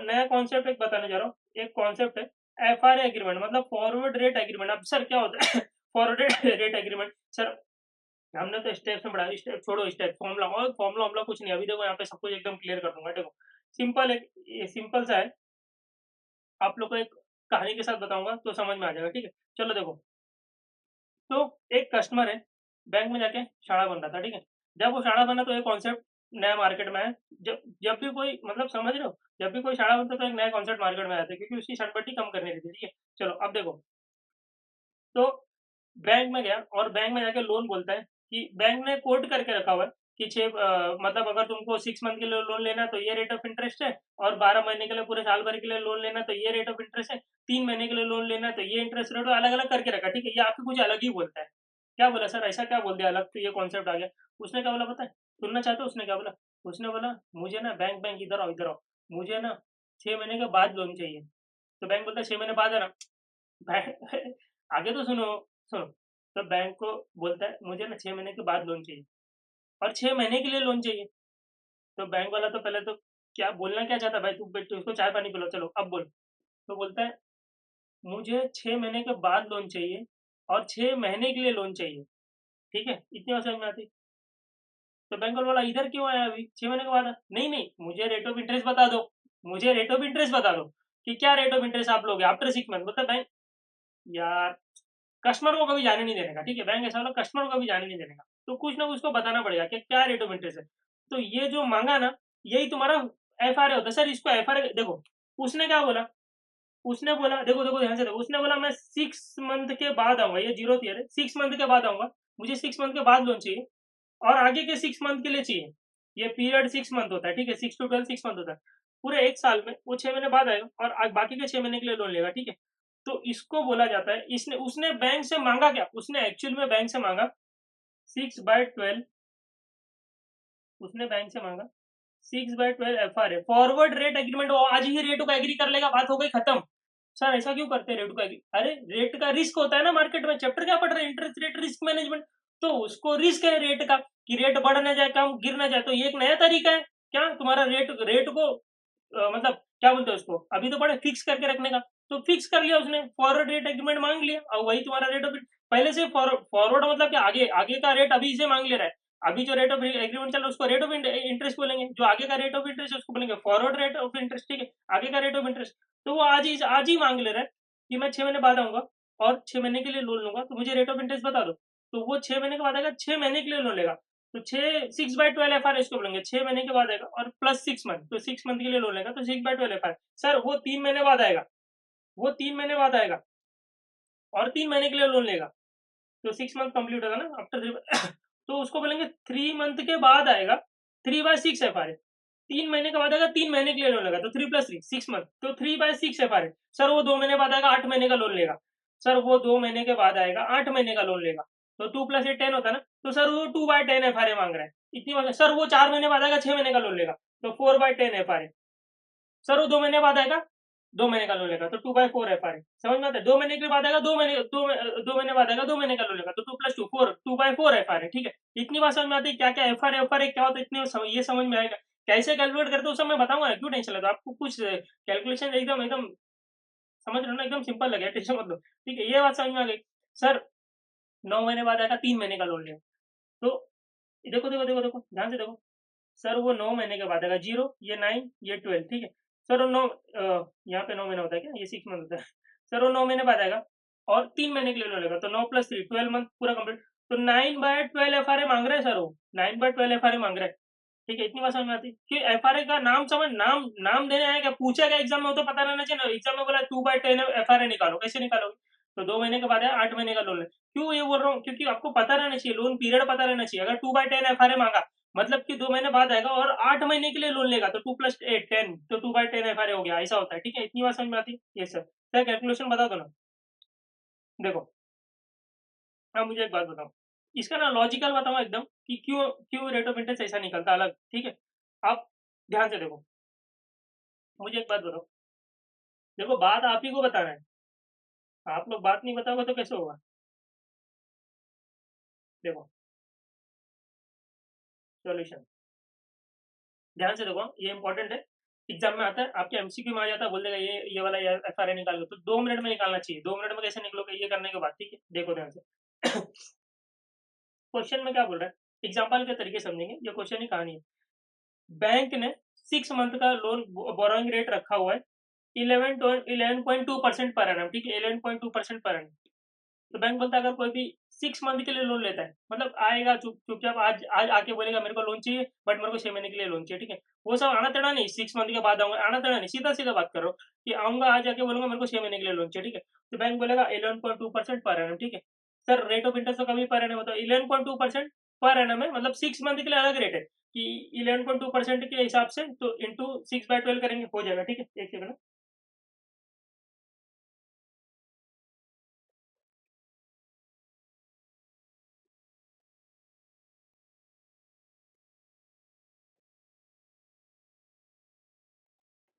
नया कॉन्सेप्ट एक बताने जा रहा हूँ। एक कॉन्सेप्ट है एफआरए एग्रीमेंट, मतलब फॉरवर्ड रेट एग्रीमेंट। अब सर क्या होता है फॉरवर्ड रेट एग्रीमेंट सर, हमने तो स्टेप्स में पढ़ा, स्टेप छोड़ो, स्टेप फॉर्मूला और फॉर्मूला वॉर्मूला कुछ नहीं, अभी देखो यहाँ पे सब कुछ एकदम क्लियर कर दूंगा। देखो सिंपल है, ये सिंपल सा है, आप लोग को एक कहानी के साथ बताऊंगा तो समझ में आ जाएगा, ठीक है। चलो देखो, तो एक कस्टमर है, बैंक में जाके शाणा बन रहा था, ठीक है। जब वो शाणा बना तो एक कॉन्सेप्ट नया मार्केट में आया। जब जब भी कोई, मतलब समझ रहे हो, जब भी कोई शाणा बनता है तो एक नया कॉन्सेप्ट मार्केट में आता है, क्योंकि उसकी शटपटी कम करनी रहती है, ठीक है। चलो अब देखो, तो बैंक में गया और बैंक में जाके लोन बोलता है कि बैंक ने कोट करके रखा हुआ है कि मतलब अगर तुमको 6 मंथ के लिए लोन लेना है तो ये रेट ऑफ इंटरेस्ट है, और 12 महीने के लिए, पूरे साल भर के लिए लोन लेना है तो ये रेट ऑफ इंटरेस्ट है, 3 महीने के लिए लोन लेना है तो ये इंटरेस्ट रेट, अलग अलग करके रखा, ठीक है। ये आपको कुछ अलग ही बोलता है। क्या बोला सर, ऐसा क्या बोल दिया अलग, तो ये कॉन्सेप्ट आ गया। उसने क्या बोला पता है, सुनना चाहते हो उसने क्या बोला? उसने बोला मुझे ना बैंक बैंक इधर आओ, इधर आओ, मुझे ना 6 महीने के बाद लोन चाहिए। तो बैंक बोलता है 6 महीने बाद है ना, आगे तो सुनो, सुनो। तो बैंक को बोलता है मुझे ना 6 महीने के बाद लोन चाहिए, और 6 महीने के लिए लोन चाहिए। तो बैंक वाला तो पहले तो क्या बोलना क्या चाहता है, भाई तू तू उसको चाय पानी पिलो, चलो अब बोल। तो बोलता है मुझे 6 महीने के बाद लोन चाहिए, और 6 महीने के लिए लोन चाहिए, ठीक है। इतनी बात समझ में आती। तो बैंक वाला बोला इधर क्यों आया अभी, 6 महीने के बाद नहीं नहीं, मुझे रेट ऑफ इंटरेस्ट बता दो, मुझे रेट ऑफ इंटरेस्ट बता दो, कि क्या रेट ऑफ इंटरेस्ट आप लोगे आफ्टर 6 मंथ। बोलता बैंक, यार कस्टमर को कभी जाने नहीं देने का, ठीक है। बैंक ऐसा वाला कस्टमर को कभी जाने नहीं देने का, तो कुछ ना कुछ को बताना पड़ेगा कि क्या रेट ऑफ इंटरेस्ट है। तो ये जो मांगा ना, यही तुम्हारा एफआरए होता है सर। इसको एफआरए देखो, उसने क्या बोला, उसने बोला, देखो देखो ध्यान से देखो, उसने बोला मैं 6 मंथ के बाद आऊंगा, ये जीरो ईयर है, 6 मंथ के बाद आऊंगा, मुझे 6 मंथ के बाद लोन चाहिए, और आगे के 6 मंथ के लिए चाहिए। ये पीरियड 6 मंथ होता है, ठीक है, 6 to 12 6 मंथ होता है। पूरे एक साल में वो 6 महीने बाद आएगा, और बाकी के 6 महीने के लिए लोन लेगा, ठीक है। तो इसको बोला जाता है, इसने उसने बैंक से मांगा क्या, उसने एक्चुअल में बैंक से मांगा 6/12, उसने बैंक से मांगा 6/12 एफआरए, फॉरवर्ड रेट एग्रीमेंट। वो आज ही रेट को एग्री कर लेगा, बात हो गई खत्म। सर ऐसा क्यों करते हैं रेट को एग्री? अरे रेट का रिस्क होता है ना मार्केट में, चैप्टर क्या पढ़ रहे हैं, इंटरेस्ट रेट रिस्क मैनेजमेंट। तो उसको रिस्क है रेट का, कि रेट बढ़ ना जाए, कम गिर ना जाए, तो ये एक नया तरीका है क्या तुम्हारा रेट रेट को मतलब क्या बोलते हैं उसको, अभी तो पड़े फिक्स करके रखने का। तो फिक्स कर लिया उसने, फॉरवर्ड रेट एग्रीमेंट मांग लिया, और वही तुम्हारा रेट ऑफ, पहले से फॉरवर्ड मतलब कि आगे आगे का रेट अभी से मांग ले रहा है। अभी जो रेट ऑफ एग्रीमेंट चल रहा है उसको रेट ऑफ इंटरेस्ट बोलेंगे, जो आगे का रेट ऑफ इंटरेस्ट है उसको बोलेंगे फॉरवर्ड रेट ऑफ इंटरेस्ट, ठीक है, आगे का रेट ऑफ इंटरेस्ट। तो वो आज ही मांग ले रहा है कि मैं 6 महीने बाद आऊंगा और 6 महीने के लिए लोन लूंगा, तो मुझे रेट ऑफ इंटरेस्ट बता दो। तो वो 6 महीने के बाद आएगा, 6 महीने के लिए लोन लेगा, तो 6/12 एफ आर इसको बोलेंगे, 6 महीने के बाद आएगा, और प्लस 6 मंथ, तो 6 मंथ के लिए लोन लेगा, तो 6/12 एफ आर। सर वो 3 महीने बाद आएगा, वो 3 महीने बाद आएगा, और 3 महीने के लिए लोन लेगा, तो 6 मंथ कंप्लीट होगा ना आफ्टर 3। तो उसको बोलेंगे 3 मंथ के बाद आएगा, 3/6 एफ आर है। 3 महीने के बाद आएगा, 3 महीने के लिए लोन लेगा, तो 3+3 6 मंथ, तो 3/6 एफ आर है। सर वो 2 महीने बाद आएगा, 8 महीने का लोन लेगा। सर वो 2 महीने के बाद आएगा, 8 महीने का लोन लेगा, तो 2+8 10 होता है ना। तो सर वो 2/10 एफ आर मांग रहा है, इतनी बात। सर वो 4 महीने बाद आएगा, 6 महीने का लोन लेगा, तो 4/10 एफ आर है। सर वो 2 महीने बाद आएगा, 2 महीने का लोन लेगा, तो 2/4 एफ आर है। समझ में आता है? 2 महीने के बाद आएगा, 2 महीने बाद आएगा, 2 महीने का लोन लेगा, तो 2+2 4, 2/4 एफ आर है, ठीक है। इतनी बात समझ में आती है क्या क्या एफ आर है क्या होता है, इतनी ये समझ में आएगा। कैसे कैलकुलेट करते हो सब मैं बताऊंगा ना, क्यों टेंशन लेते हो? आपको कुछ कैलकुलेशन एकदम एकदम समझ रहे हो ना, एकदम सिंपल लगे, टेंशन मत लो, ठीक है। ये बात समझ में आ गई। सर 9 महीने बाद आएगा, 3 महीने का लोन लेगा, तो देखो देखो देखो देखो ध्यान से देखो। सर वो 9 महीने के बाद आएगा, जीरो, ये 9, ये 12, ठीक है। सर वो नौ, यहाँ पे 9 महीना होता है क्या, ये 6 मंथ होता है। सर वो 9 महीने बाद आएगा, और 3 महीने के लिए लोन लेगा, तो 9+3 12 मंथ पूरा कंप्लीट। तो 9/12 एफ आर ए मांग रहा है सर, वो 9/12 एफ आर ए मांग रहा है, ठीक है। इतनी बात समझ में आती कि एफ आर ए का नाम समझ, नाम नाम देने आया क्या, पूछा क्या एग्जाम में, वो तो पता रहना चाहिए ना। एग्जाम में बोला 2/10 एफ आर ए निकालो, कैसे निकालोगे? तो 2 महीने के बाद है, 8 महीने का लोन है। क्यों ये बोल रहा हूँ, क्योंकि आपको पता रहना चाहिए, लोन पीरियड पता रहना चाहिए। अगर 2/10 एफ आर ए मांगा, मतलब कि 2 महीने बाद आएगा और 8 महीने के लिए लोन लेगा, तो 2+8 10, तो 2/10 एफ आर ए हो गया, ऐसा होता है, ठीक है। इतनी बात समझ में आती है? ये सर क्या कैलकुलेशन बता दो ना। देखो अब मुझे एक बात बताओ, इसका ना लॉजिकल बताऊं एकदम, कि क्यों क्यों रेट ऑफ इंटरेस्ट ऐसा निकलता अलग, ठीक है। आप ध्यान से देखो, मुझे एक बात बताओ, देखो बात आप ही को बताना है, आप लोग बात नहीं बताओगे तो कैसे होगा? देखो सॉल्यूशन, ध्यान से देखो, ये इंपॉर्टेंट है। एग्जाम में आता है, आपके एमसीक्यू में आ जाता है, बोल देगा ये वाला एफआरए निकाल, तो 2 मिनट में निकालना चाहिए। 2 मिनट में कैसे निकलोगे ये करने के बाद, ठीक है, देखो ध्यान से। क्वेश्चन में क्या बोल रहा है, एग्जाम्पल के तरीके समझेंगे, ये क्वेश्चन ही कहानी है। बैंक ने 6 मंथ का लोन बोरोइंग रेट रखा हुआ है 11.2% पर एनम, ठीक है, 11.2% पर एनम। तो बैंक बोलता है अगर कोई भी 6 मंथ के लिए लोन लेता है, मतलब आएगा चुपचाप आज आज आके बोलेगा मेरे को लोन चाहिए, बट मेरे को 6 महीने के लिए लोन चाहिए, ठीक है, वो सब आना तेना नहीं, 6 मंथ के बाद आऊंगा, आना तेना नहीं, सीधा सीधा बात करो कि आऊंगा आज आके बोलूंगा मेरे को 6 महीने के लिए लोन चाहिए, ठीक है, तो बैंक बोलेगा 11.2% पर एनम, ठीक है। सर रेट ऑफ इंटरेस्ट तो कभी पर एनम होता है, 11.2% पर एनम है, मतलब 6 मंथ के लिए अलग रेट है कि 11.2% के हिसाब से, तो इंटू 6/12 करेंगे, हो जाएगा, ठीक है, एक सेकंड।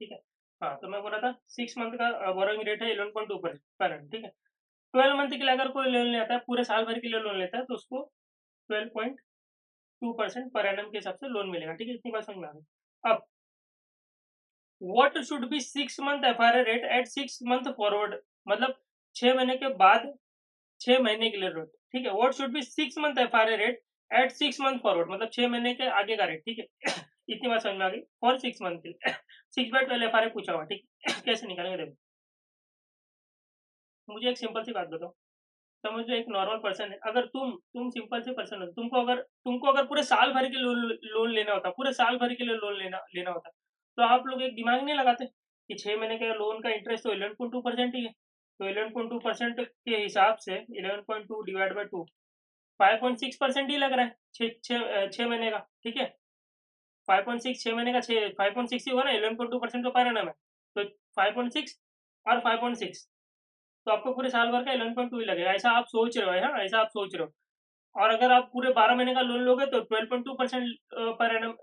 ठीक है, हाँ, तो मैं बोल रहा था 6 मंथ का बोरोइंग रेट है 11.2% पर एनम, ठीक है। 12 मंथ के लिए अगर कोई लोन लेता है, पूरे साल भर के लिए लोन लेता है, तो उसको 12.2% पर एनम के हिसाब से लोन मिलेगा, ठीक है, इतनी बात समझ में आ गई। अब what should be 6 month FRA rate at 6 month forward, मतलब 6 महीने के बाद 6 महीने के लिए रेट, ठीक है, what should be 6 month FRA rate at 6 month forward, मतलब 6 महीने के आगे का रेट, ठीक है। इतनी बात समझ में आ गई, फॉर 6 मंथ के लिए। 6/12 एफआरए पूछा हुआ, ठीक है। कैसे निकालेंगे देखो, मुझे एक सिंपल सी बात बताओ, समझ लो एक नॉर्मल पर्सन है, अगर तुम सिंपल से पर्सन हो, तुमको अगर पूरे साल भर के लोन लोन लेना होता, पूरे साल भर के लिए लोन लेना लेना होता, तो आप लोग एक दिमाग नहीं लगाते कि 6 महीने के लोन का इंटरेस्ट तो 11.2% ही है, तो 11.2% के हिसाब से 11.2 डिवाइड बाई 2, 5.6% ही लग रहा है, 6 महीने का, ठीक है, 5.6 6 महीने का, 5.6 ही हुआ ना, 11.2% तो पर एनम है, तो 5.6 और 5.6, तो आपको पूरे साल भर का 11.2 ही लगेगा, ऐसा आप सोच रहे हो, हाँ, ऐसा आप सोच रहे हो। और अगर आप पूरे 12 महीने का लोन लोगे तो 12.2% पर एनम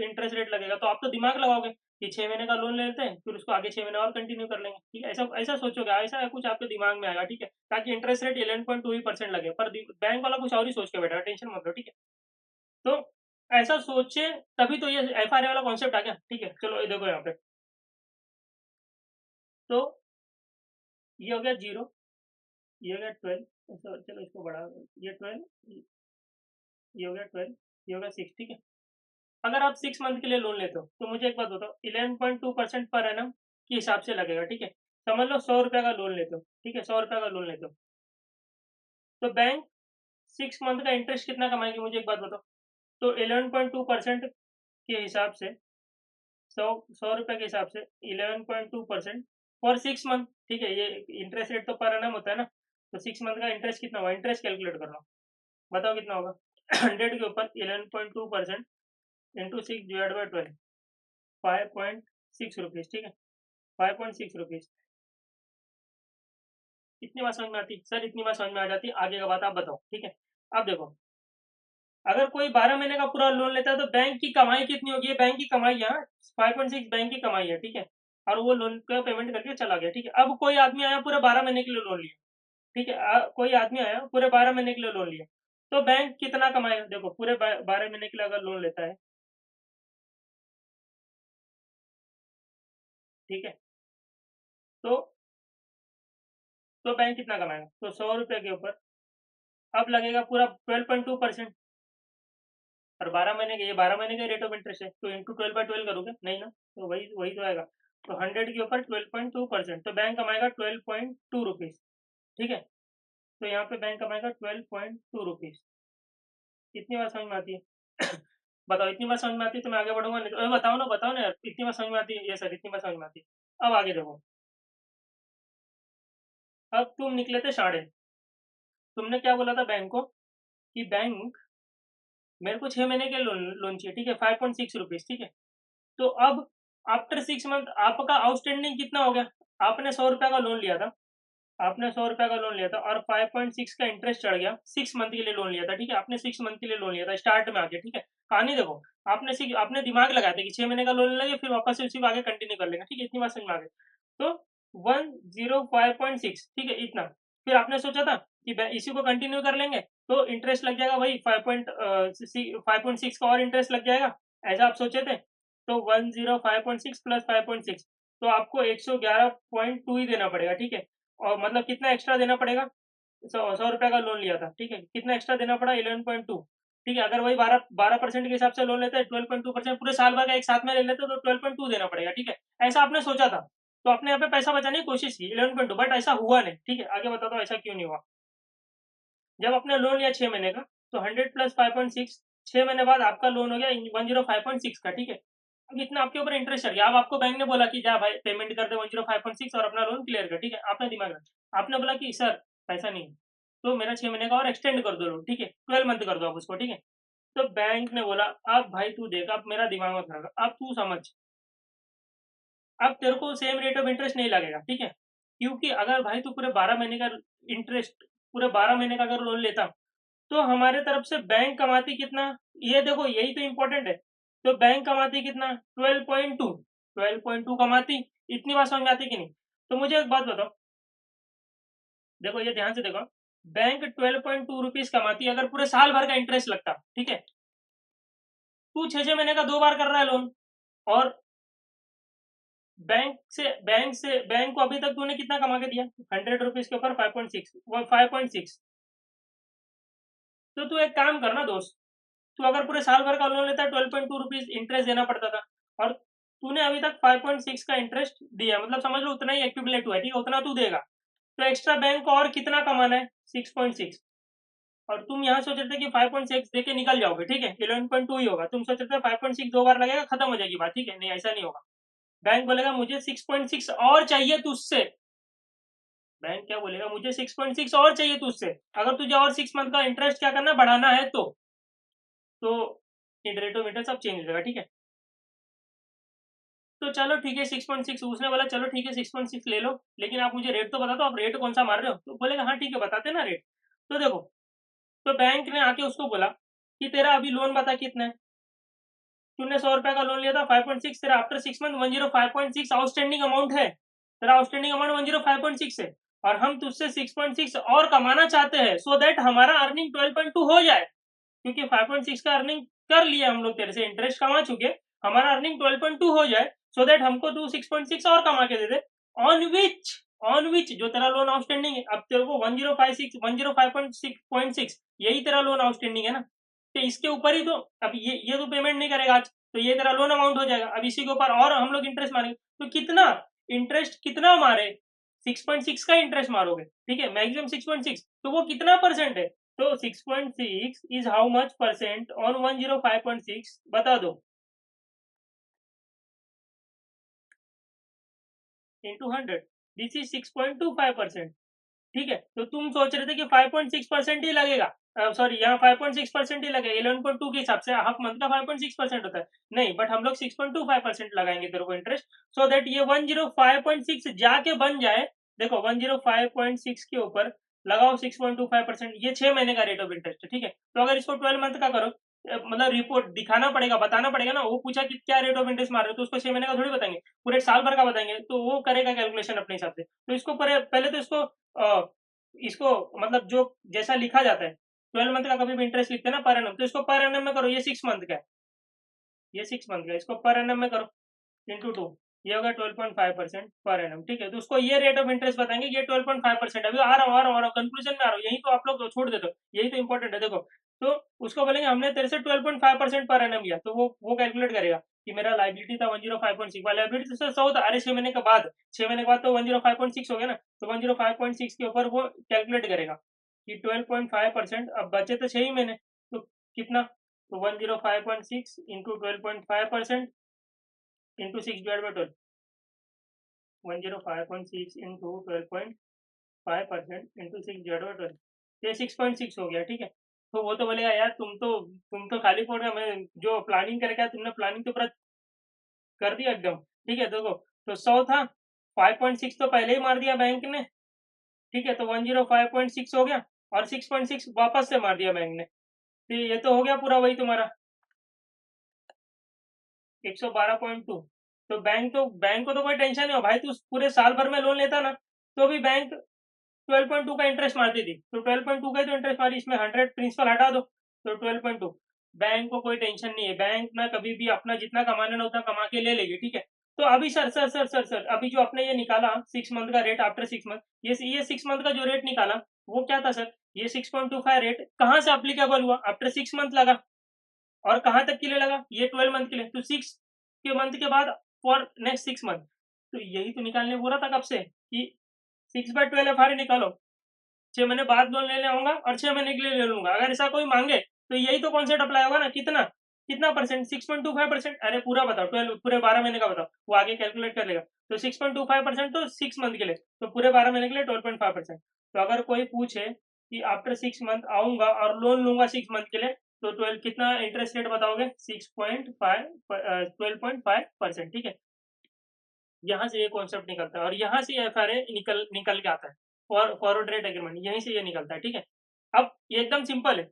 इंटरेस्ट रेट लगेगा, तो आप तो दिमाग लगाओगे कि 6 महीने का लोन लेते हैं, फिर उसको आगे 6 महीने और कंटिन्यू कर लेंगे, ठीक है, ऐसा ऐसा सोचोगे, ऐसा कुछ आपके दिमाग में आएगा, ठीक है, ताकि इंटरेस्ट रेट 11.2 ही परसेंट लगे, पर बैंक वाला कुछ और ही सोच के बैठा, टेंशन मत लो, ठीक है। तो ऐसा सोचे, तभी तो ये एफआरए वाला कॉन्सेप्ट आ गया, ठीक है, चलो ये देखो यहाँ पे, तो ये हो गया 0, ये हो गया 12, चलो इसको बढ़ा, ये 12, ये हो गया 12, ये हो गया 6, ठीक है। अगर आप 6 मंथ के लिए लोन लेते हो, तो मुझे एक बात बताओ, 11.2% पर एनम के हिसाब से लगेगा, ठीक है, समझ लो 100 रुपये का लोन लेते हो, ठीक है, 100 रुपये का लोन लेते हो, तो बैंक 6 मंथ का इंटरेस्ट कितना कमाएगी, मुझे एक बात बताओ, तो 11.2% के हिसाब से, सौ 100 रुपये के हिसाब से 11.2% फॉर 6 मंथ, ठीक है, ये इंटरेस्ट रेट तो पर एनम होता है ना, तो 6 मंथ का इंटरेस्ट कितना हुआ, इंटरेस्ट कैलकुलेट कर रहा हूँ, बताओ कितना होगा। 100 के ऊपर 11.2% इंटू 6 डिवाइड बाई 12, 5.6 रुपीज़, ठीक है, 5.6 रुपीज़। इतनी बात समझ में आती सर, इतनी बात समझ में आ जाती, आगे का बात आप बताओ, ठीक है। अब देखो, अगर कोई 12 महीने का पूरा लोन लेता है, तो बैंक की कमाई कितनी होगी, बैंक की कमाई यहाँ 5.6 बैंक की कमाई है, ठीक है, और वो लोन का पेमेंट करके चला गया, ठीक है। अब कोई आदमी आया पूरे 12 महीने के लिए लोन लिया, ठीक है, कोई आदमी आया पूरे 12 महीने के लिए लोन लिया, तो बैंक कितना कमाएगा, देखो पूरे 12 महीने के लिए अगर लोन लेता है, ठीक है, तो बैंक कितना कमाएगा, तो 100 रुपये के ऊपर अब लगेगा पूरा 12.2%, और 12 महीने के, ये 12 महीने का रेट ऑफ इंटरेस्ट है, तो इंटू 12/12 करोगे नहीं ना, तो वही वही तो आएगा, तो 100 के ऊपर 12.2%, तो बैंक कमाएगा 12.2 रुपीज़, ठीक है, तो यहाँ पे बैंक कमाएगा 12.2 रुपीज़। इतनी बात समझ में आती है। बताओ, इतनी बात समझ में आती है तो मैं आगे बढ़ूंगा, नहीं तो बताओ ना यार, इतनी बात समझ में आती है, ये सर इतनी बात समझ में आती है। अब आगे देखो, अब तुम निकले थे साढ़े, तुमने क्या बोला था बैंक को कि बैंक मेरे को 6 महीने के लोन लोन चाहिए, ठीक है, 5.6 रुपीज़, ठीक है, तो अब आफ्टर 6 मंथ आपका आउटस्टैंडिंग कितना हो गया, आपने 100 रुपये का लोन लिया था, आपने 100 रुपये का लोन लिया था, और 5.6 का इंटरेस्ट चढ़ गया, 6 मंथ के लिए लोन लिया था, ठीक है, आपने 6 मंथ के लिए लोन लिया था स्टार्ट में आके, ठीक है, कहानी देखो, आपने दिमाग लगाया था कि 6 महीने का लोन लेंगे, फिर वापस से उसी को आगे कंटिन्यू कर लेंगे, ठीक है, इतनी बात समझ में आ गई, तो 105.6, ठीक है, इतना, फिर आपने सोचा था कि इसी को कंटिन्यू कर लेंगे, तो इंटरेस्ट लग जाएगा वही 5.6 का और इंटरेस्ट लग जाएगा, ऐसा आप सोचे थे, तो 105.6 प्लस 5.6, तो आपको 111.2 ही देना पड़ेगा, ठीक है। और मतलब कितना एक्स्ट्रा देना पड़ेगा, 100 रुपये का लोन लिया था, ठीक है, कितना एक्स्ट्रा देना पड़ा, 11.2, ठीक है। अगर वही 12% के हिसाब से लोन लेते हैं, 12.2%, पूरे साल भर का एक साथ में ले लेते तो 12.2 देना पड़ेगा, ठीक है। ऐसा आपने सोचा था, तो आपने यहाँ पे पैसा बचाने की कोशिश की 11.2, बट ऐसा हुआ नहीं, ठीक है। आगे बताता हूँ ऐसा क्यों नहीं हुआ। जब आपने लोन लिया 6 महीने का, तो 100 प्लस 5.6, 6 महीने बाद आपका लोन हो गया 105.6 का, ठीक है। अब इतना आपके ऊपर इंटरेस्ट चढ़ गया। अब आपको बैंक ने बोला कि जा भाई पेमेंट कर दे 105.6 और अपना लोन क्लियर कर, ठीक है। आपने दिमाग रखा, आपने बोला कि सर पैसा नहीं है, तो मेरा 6 महीने का और एक्सटेंड कर दो लोन, ठीक है, 12 मंथ कर दो आप उसको, ठीक है। तो बैंक ने बोला अब भाई तू देख, अब मेरा दिमाग मत खराब, अब तू समझ, अब तेरे को सेम रेट ऑफ इंटरेस्ट नहीं लगेगा, ठीक है। क्योंकि अगर भाई तू पूरे 12 महीने का इंटरेस्ट, पूरे 12 महीने का अगर लोन लेता, तो हमारे तरफ से बैंक कमाती कितना, ये देखो यही तो इम्पोर्टेंट है। तो बैंक कमाती कितना, 12.2, 12.2 कमाती। इतनी बात समझ में आती कि नहीं। तो मुझे एक बात बताओ, देखो ये ध्यान से देखो, बैंक 12.2 रुपीज कमाती अगर पूरे साल भर का इंटरेस्ट लगता, ठीक है। तू 6 6 महीने का 2 बार कर रहा है लोन, और बैंक को अभी तक तूने कितना कमा के दिया, 100 रुपीज के ऊपर 5.6, तो तू एक काम करना दोस्त, तू अगर पूरे साल भर का लोन लेता है 12.2 रुपीज इंटरेस्ट देना पड़ता था, और तूने अभी तक 5.6 का इंटरेस्ट दिया, मतलब समझ लो उतना ही एक्यूमुलेट हुआ है, ठीक है, उतना तू देगा। तो एक्स्ट्रा बैंक को और कितना कमाना है, 6.6। और तुम यहाँ सोच रहे थे कि 5.6 दे के निकल जाओगे, ठीक है, 11.2 ही होगा। तुम सोच रहे थे 5.6 2 बार लगेगा खत्म हो जाएगी बात, ठीक है, नहीं ऐसा नहीं होगा। बैंक बोलेगा मुझे 6.6 और चाहिए तुझसे, बैंक क्या बोलेगा, मुझे 6.6 और चाहिए तुझसे। अगर तुझे और 6 मंथ का इंटरेस्ट क्या करना, बढ़ाना है, तो रेट ऑफ इंटरेस्ट सब चेंज हो जाएगा, ठीक है। तो चलो ठीक है 6.6, उसने बोला चलो ठीक है 6.6 ले लो, लेकिन आप मुझे रेट तो बता दो, आप रेट कौन सा मार रहे हो। तो बोलेगा हाँ ठीक है बताते ना रेट। तो देखो, तो बैंक ने आके उसको बोला कि तेरा अभी लोन बता कितना है। तूने 100 रुपए का लोन लिया था 5.6, तेरा आफ्टर 6 मंथ 105.6 आउटस्टैंडिंग अमाउंट है। तेरा आउटस्टैंडिंग अमाउंट 105.6 है, और हम तुझसे 6.6 और कमाना चाहते हैं, सो दैट हमारा अर्निंग 12.2 हो जाए। क्योंकि 5.6 का अर्निंग कर लिया हम लोग, तेरे से इंटरेस्ट कमा चुके, हमारा अर्निंग 12.2 हो जाए, सो दैट हमको तू 6.6 और कमा के दे दे। ऑन विच जो तेरा लोन आउटस्टैंडिंग है, अब तेरे को 105.6 यही तेरा लोन आउटस्टैंडिंग है ना, तो इसके ऊपर ही तो, अब ये तो पेमेंट नहीं करेगा आज, तो ये तेरा लोन अमाउंट हो जाएगा। अब इसी के ऊपर और हम लोग इंटरेस्ट मारेंगे, तो कितना इंटरेस्ट कितना मारे, 6.6 का इंटरेस्ट मारोगे, ठीक है, मैक्सिमम 6.6, तो वो कितना परसेंट है। तो 6.6 is how much percent on 105.6, बता दो, इंटू 100, दिस इज 6.25%, ठीक है। तो तुम सोच रहे थे कि 5.6% ही लगेगा, सॉरी यहाँ 5.6% ही लगेगा, 11.2 के हिसाब से हाफ मंथ का 5.6% होता है। नहीं, बट हम लोग 6.25% लगाएंगे तेरे को इंटरेस्ट, सो दैट ये 105.6 जाके बन जाए। देखो 105.6 के ऊपर लगाओ 6.25%, ये 6 महीने का रेट ऑफ इंटरेस्ट है, ठीक है। तो अगर इसको 12 मंथ का करो, मतलब रिपोर्ट दिखाना पड़ेगा, बताना पड़ेगा ना, वो पूछा कि क्या रेट ऑफ इंटरेस्ट मार रहे हो, तो उसको 6 महीने का थोड़ी बताएंगे, पूरे साल भर का बताएंगे, तो वो करेगा कैलकुलेशन अपने हिसाब से। तो इसको पहले तो इसको मतलब जो जैसा लिखा जाता है, 12 मंथ का कभी भी इंटरेस्ट लिखते हैं ना पर एनम, तो इसको पर एनम में करो, ये 6 मंथ का है, ये 6 मंथ का, इसको पर एनम में करो, इंटू 2, ये होगा 12.5% पर एनम, ठीक है। तो उसको ये रेट ऑफ इंटरेस्ट बताएंगे, ये 12.5%। अभी आ रहा हूँ कंक्लूजन में आ रहा हूँ, यही तो आप लोग छोड़ देते हो, यही तो इंपॉर्टेंट है। देखो, तो उसको बोलेंगे हमने तेरे से 12.5% पर एनम लिया, तो वो कैलकुलेट करेगा कि मेरा लाइबिलिटी था 105.6, वाला लाइबिलिटी से 100 था, अरे 6 महीने के बाद, 6 महीने के बाद तो 105.6 हो गया ना, तो 105.6 के ऊपर वो कैलकुलेट करेगा कि 12.5%, अब बचे तो 6 ही महीने, तो कितना, तो 105.6 इंटू 12.5% इंटू 6/12, 105.6 इंटू 12.5% इंटू 6/12, ये 6.6 हो गया, ठीक है। तो वो तो बोलेगा यार तुम तो खाली फोड़ रहे हो, मैं जो प्लानिंग करके आया, तुमने प्लानिंग तो पूरा कर दिया एकदम, ठीक है। देखो, तो 100 था, 5.6 तो पहले ही मार दिया बैंक ने, ठीक है, तो 105.6 हो गया, और 6.6 वापस से मार दिया बैंक ने, तो ये तो हो गया पूरा वही तुम्हारा 112.2। तो बैंक को तो कोई टेंशन नहीं हो भाई, तू पूरे साल भर में लोन लेता ना, तो भी बैंक 12.2 का इंटरेस्ट मारती थी, तो 12.2 का ही तो इंटरेस्ट मारी, इसमें 100 प्रिंसिपल हटा दो, तो 12.2, बैंक को कोई टेंशन नहीं है, बैंक ना कभी भी अपना जितना कमाना ना उतना कमा के ले लेगी, ठीक है। तो अभी सर अभी जो आपने ये निकाला 6 मंथ का रेट आफ्टर 6 मंथ, ये 6 मंथ का जो रेट निकाला वो क्या था सर, ये 6.25 रेट कहाँ से अप्लीकेबल हुआ, आफ्टर 6 मंथ लगा, और कहाँ तक के लिए लगा, ये 12 मंथ के लिए, तो 6 के मंथ के बाद फॉर नेक्स्ट 6 मंथ। तो यही तो निकालने बोला था कब से कि 6/12 एफ निकालो, 6 महीने बाद लोन लेने आऊंगा और 6 महीने के लिए ले लूंगा, अगर ऐसा कोई मांगे तो यही तो कॉन्सेप्ट अप्लाई होगा ना, कितना कितना परसेंट, 6.25%, अरे पूरा बताओ, 12 पूरे 12 महीने का बताओ, वो आगे कैलकुलेट कर लेगा। तो 6.25% तो 6 मंथ के लिए, तो पूरे 12 महीने के लिए 12.5%। तो अगर कोई पूछे कि आफ्टर 6 मंथ आऊंगा और लोन लूंगा 6 मंथ के लिए, तो 12 कितना इंटरेस्ट रेट बताओगे, 12.5%, ठीक है। यहाँ से ये कॉन्सेप्ट निकलता है और यहाँ से एफ आर ए निकल निकल के आता है, फॉरवर्ड रेट एग्रीमेंट यहीं से ये निकलता है, ठीक है। अब ये एकदम सिंपल है,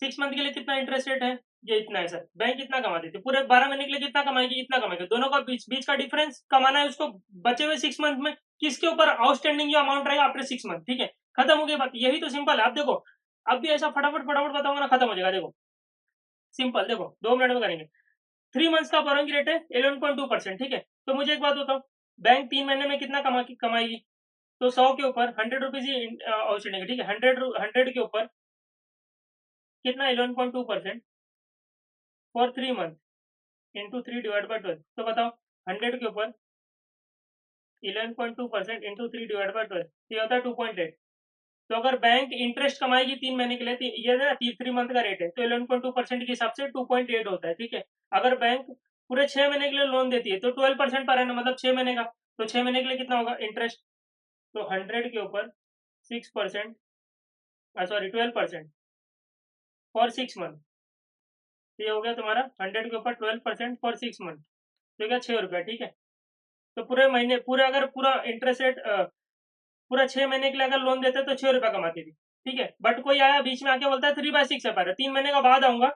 6 मंथ के लिए कितना इंटरेस्ट रेट है, ये इतना है सर, बैंक कितना कमा देती है, पूरे 12 महीने के लिए कितना कमाएगी, इतना कमाएगी, दोनों का बीच बीच का डिफरेंस कमाना है उसको, बचे हुए 6 मंथ में किसके ऊपर आउटस्टैंडिंग जो अमाउंट रहेगा आफ्टर 6 मंथ, ठीक है। खत्म हो गई बात, यही तो सिंपल है। आप देखो, अब भी ऐसा फटाफट फटाफट बताऊंगा ना, खत्म हो जाएगा। देखो सिंपल, देखो 2 मिनट में करेंगे। 3 मंथ्स का बोरोइंग रेट है 11.2%, ठीक है। तो मुझे एक बात बताओ, बैंक 3 महीने में कितना कमाएगी, तो 100 के ऊपर 100 रुपीज ही आउटस्टैंडिंग है, ठीक है। 100 के ऊपर कितना, 11.2% for 3 month into 3 divide by 12, तो बताओ 100 के ऊपर 11.2% इंटू 3 डिवाइड बाई 12, ये होता है 2.8। तो अगर बैंक इंटरेस्ट कमाएगी 3 महीने के लिए, तो ये ना 3 मंथ का रेट है, तो 11.2% के हिसाब से 2.8 होता है, ठीक है। अगर बैंक पूरे 6 महीने के लिए लोन देती है तो 12% पर है, मतलब 6 महीने का, तो 6 महीने के लिए कितना होगा इंटरेस्ट, तो 100 के ऊपर 6%, सॉरी 12% फॉर 6 मंथ, तो ये हो गया तुम्हारा 100 के ऊपर 12% फॉर 6 मंथ, तो क्या 6 रुपया, ठीक है। तो पूरे महीने पूरे अगर पूरा इंटरेस्ट रेट पूरा 6 महीने के लिए अगर लोन देते तो 6 रुपया कमाती थी, ठीक है। बट कोई आया बीच में आके बोलता है 3/6 है, पर 3 महीने का बाद आऊंगा,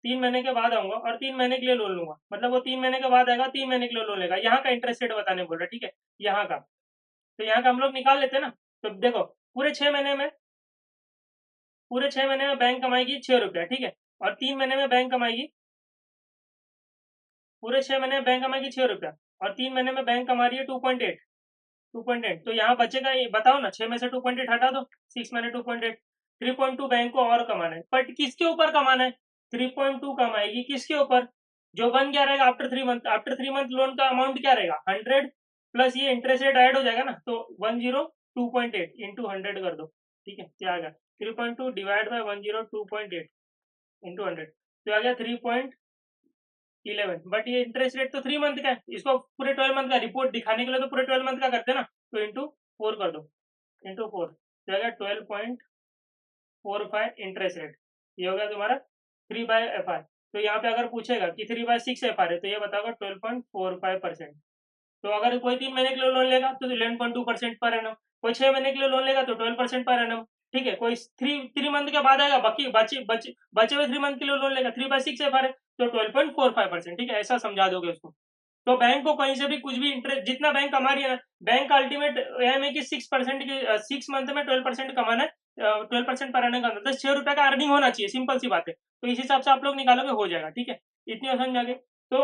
3 महीने के बाद आऊंगा और 3 महीने के लिए लोन लूंगा, मतलब वो 3 महीने के बाद आएगा, 3 महीने के लिए लोन लेगा, यहाँ का इंटरेस्ट रेट बताने बोल रहा है, ठीक है, यहाँ का। तो यहाँ का हम लोग निकाल लेते हैं ना। तो देखो पूरे 6 महीने में बैंक कमाएगी 6 रुपया, ठीक है, और 3 महीने में बैंक कमाएगी, पूरे 6 महीने में बैंक कमाएगी 6 रुपया, और 3 महीने में बैंक कमा रही है 2.8, तो यहाँ बचेगा, ये बताओ ना, 6 में से 2.8 हटा दो, 6 मैंने 2.8, 3.2 बैंक को और कमाना है, बट किसके ऊपर कमाना है, 3.2 कमाएगी किसके ऊपर, जो बन क्या रहेगा आफ्टर 3 मंथ लोन का अमाउंट क्या रहेगा, 100 प्लस ये इंटरेस्ट रेट ऐड हो जाएगा ना, तो 102.8 इंटू 100 कर दो, ठीक है, क्या आ गया 3.2 डिवाइड बाई 102.8 इंटू 100, तो आ गया 3.11। बट ये इंटरेस्ट रेट तो 3 मंथ का है, इसको पूरे 12 मंथ का रिपोर्ट दिखाने के लिए तो पूरे 12 मंथ का करते हैं ना, तो इंटू 4 कर दो, इंटू 4, तो आ गया 12.45 इंटरेस्ट रेट, ये हो गया तुम्हारा 3/FR। तो यहाँ पे अगर पूछेगा कि 3/6 FR है, तो ये बताओगा 12.45%। तो अगर कोई 3 महीने के लिए लोन लेगा तो 11.2% पर एनम, कोई 6 महीने के लिए लोन लेगा तो 12% पर एनम, ठीक है। कोई थ्री मंथ के बाद आएगा, बाकी बचे हुए 3 मंथ के लिए लोन लेगा, 3/6 FR है तो 12.45%, ठीक है, ऐसा समझा दोगे उसको। तो बैंक को कहीं से भी कुछ भी इंटरेस्ट, जितना बैंक कमा रही है ना, बैंक का अल्टीमेट एम है कि 6% की 6 मंथ में 12% कमाना है, 12% पर आने का, मतलब 6 रुपया का अर्निंग होना चाहिए, सिंपल सी बात है। तो इस हिसाब से आप लोग निकालोगे, हो जाएगा, ठीक है, इतनी आसान जाके। तो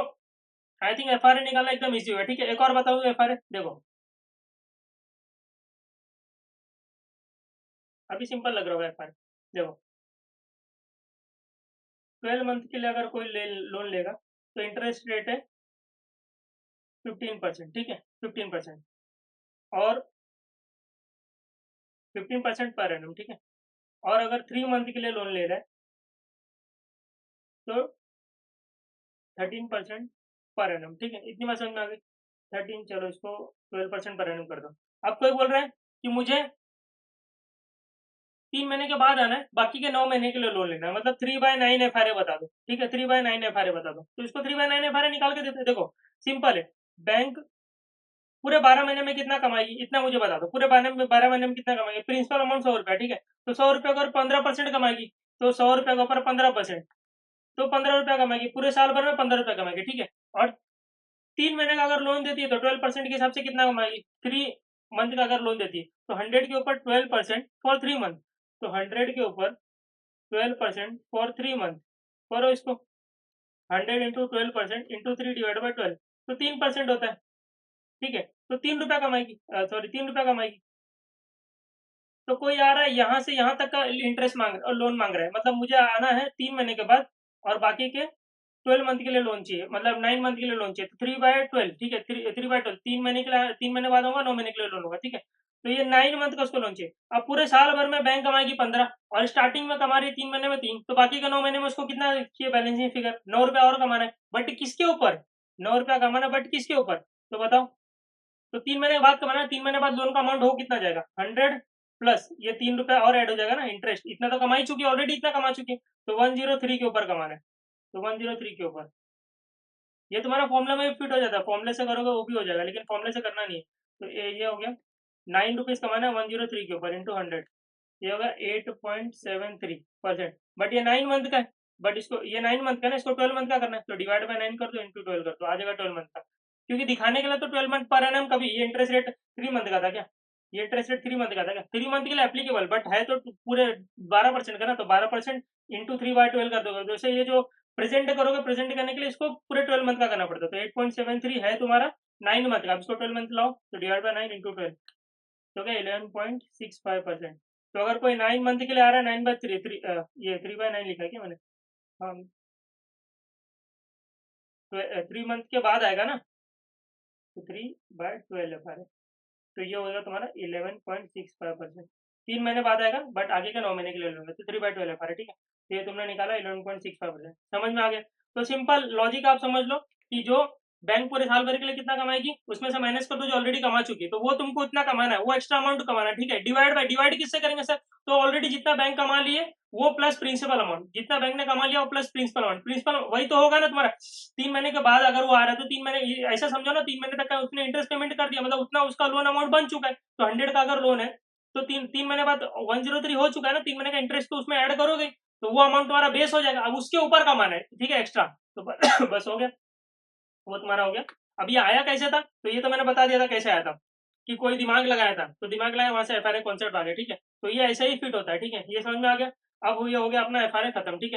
I think F R A निकालना एकदम ईजी होगा, ठीक है। एक और बताऊँ एफ आर ए, देखो अभी सिंपल लग रहा होगा एफ आर ए, देखो 12 मंथ के लिए अगर कोई लोन लेगा तो इंटरेस्ट रेट है 15%, ठीक है, 15%, और 15% पर एनम, ठीक है। और अगर 3 मंथ के लिए लोन ले रहा है तो 13% पर एनम, ठीक है, इतनी बात समझ में आ गई। 13, चलो इसको 12% पर एनम कर दो। अब कोई बोल रहा है कि मुझे 3 महीने के बाद आना है, बाकी के 9 महीने के लिए लोन लेना है, मतलब 3/9 एफ आर ए बता दो, ठीक है, 3/9 एफ आर ए बता दो, तो इसको 3/9 एफ आर ए निकाल के देते। देखो सिंपल है, बैंक पूरे 12 महीने में कितना कमाएगी, इतना मुझे बता दो, पूरे 12 महीने में कितना कमाएगी, प्रिंसिपल अमाउंट 100 रुपया, ठीक है। तो 100 रुपये अगर 15% कमाएगी, तो 100 रुपये के ऊपर 15%, तो 15 रुपया कमाएगी, पूरे साल भर में 15 रुपया कमाएगी, ठीक है। और 3 महीने का अगर लोन देती है तो 12% के हिसाब से कितना कमाएगी, 3 मंथ का अगर लोन देती है तो 100 के ऊपर 12% फॉर 3 मंथ, तो 100 के ऊपर 12% फॉर 3 मंथ। करो इसको, 100 इंटू 12% इंटू 3 डिवाइड बाई 12, तो 3% होता है। ठीक है, तो 3 रुपया कमाएगी, सॉरी 3 रुपया कमाएगी। तो कोई आ रहा है यहाँ से यहाँ तक का इंटरेस्ट मांग और लोन मांग रहा है, मतलब मुझे आना है 3 महीने के बाद और बाकी के 12 मंथ के लिए लोन चाहिए, मतलब 9 मंथ के लिए लोन चाहिए, तो 3/12, ठीक है, 3/12, 3 महीने के लिए, 3 महीने बाद होगा, 9 महीने के लिए लोन होगा। ठीक है, तो ये 9 मंथ का उसको लोन चाहिए। अब पूरे साल भर में बैंक कमाएगी 15 और स्टार्टिंग में कमा रही है 3 महीने में 3, तो बाकी के 9 महीने में उसको कितना चाहिए बैलेंसिंग फिगर? 9 रुपया और कमाना है, बट किसके ऊपर? 9 रुपया कमाना बट किसके ऊपर? तो बताओ। तो 3 महीने के बाद कमाना है, 3 महीने बाद लोन का अमाउंट हो कितना जाएगा? 100 प्लस ये 3 रुपया और ऐड हो जाएगा ना इंटरेस्ट, इतना तो कमा ही चुकी है ऑलरेडी, इतना कमा चुकी है, तो 103 के ऊपर कमाना है, तो 103 के ऊपर। ये तुम्हारा फॉर्मूला में फिट हो जाता है, फॉर्मूले से करोगे वो भी हो जाएगा, लेकिन फॉर्मूले से करना नहीं है। तो ये हो गया 9 रुपीज कमाना है 103 के ऊपर इंटू 100, ये होगा 8.73%। बट ये 9 मंथ का है, बट इसको ये 9 मंथ का ना, इसको 12 मंथ का करना है, तो डिवाइड बाय 9 कर दो इंटू 12 कर दो, आ जाएगा 12 मंथ का। क्योंकि दिखाने के लिए तो 12 मंथ पर एनम, कभी ये इंटरेस्ट रेट 3 मंथ का था क्या? ये इंटरेस्ट रेट 3 मंथ का था क्या? 3 मंथ के लिए एप्लीकेबल, बट है तो पूरे 12% का ना, तो 12% इंटू 3/12 कर दोगे, जैसे ये जो प्रेजेंट करोगे, प्रेजेंट करने के लिए इसको पूरे 12 मंथ का करना पड़ता है, तो 8.73 है तुम्हारा 9 मंथ का। अब इसको 12 मंथ लाओ, तो डिवाइड बाय 9 इंटू 12, तो क्या 11.65%। तो अगर कोई 9 मंथ के लिए आ रहा है 9/3, ये 3/9 लिखा है क्या मैंने? हाँ, तो 3 मंथ के बाद आएगा ना, तो 3/12 है फारे, तो ये होगा तुम्हारा 11.65%। 3 महीने बाद आएगा, बट आगे का 9 महीने के लिए लूंगा, तो 3/12 है फारे। ठीक है, तो ये तुमने निकाला 11.65%। समझ में आ गया? तो सिंपल लॉजिक आप समझ लो कि जो बैंक पूरे साल भर के लिए कितना कमाएगी, उसमें से माइनस कर दो जो ऑलरेडी कमा चुकी है, तो वो तुमको इतना कमाना है, वो एक्स्ट्रा अमाउंट कमाना है। ठीक है, डिवाइड बाय, डिवाइड किससे करेंगे सर? तो ऑलरेडी जितना बैंक कमा लिए वो प्लस प्रिंसिपल अमाउंट, जितना बैंक ने कमा लिया वो प्लस प्रिंसिपल अमाउंट, प्रिंसिपल वही तो होगा ना तुम्हारा। 3 महीने के बाद अगर वो आ रहा है, तो 3 महीने ऐसा समझो ना, 3 महीने तक का उसने इंटरेस्ट पेमेंट कर दिया, मतलब उतना उसका लोन अमाउंट बन चुका है। तो 100 का अगर लोन है, तो तीन तीन महीने बाद 103 हो चुका है ना, 3 महीने का इंटरेस्ट तो उसमें ऐड करोगे, तो वो अमाउंट तुम्हारा बेस हो जाएगा। अब उसके ऊपर कमाना है, ठीक है, एक्स्ट्रा। तो बस हो गया, वो तुम्हारा हो गया। अब ये आया कैसे था? तो ये तो मैंने बता दिया था कैसे आया था, कि कोई दिमाग लगाया था, तो दिमाग लगाया, वहां से एफआरए कॉन्सेप्ट आ गया। ठीक है, तो ये ऐसे ही फिट होता है। ठीक है, ये समझ में आ गया। अब ये हो गया अपना एफआरए खत्म। ठीक है।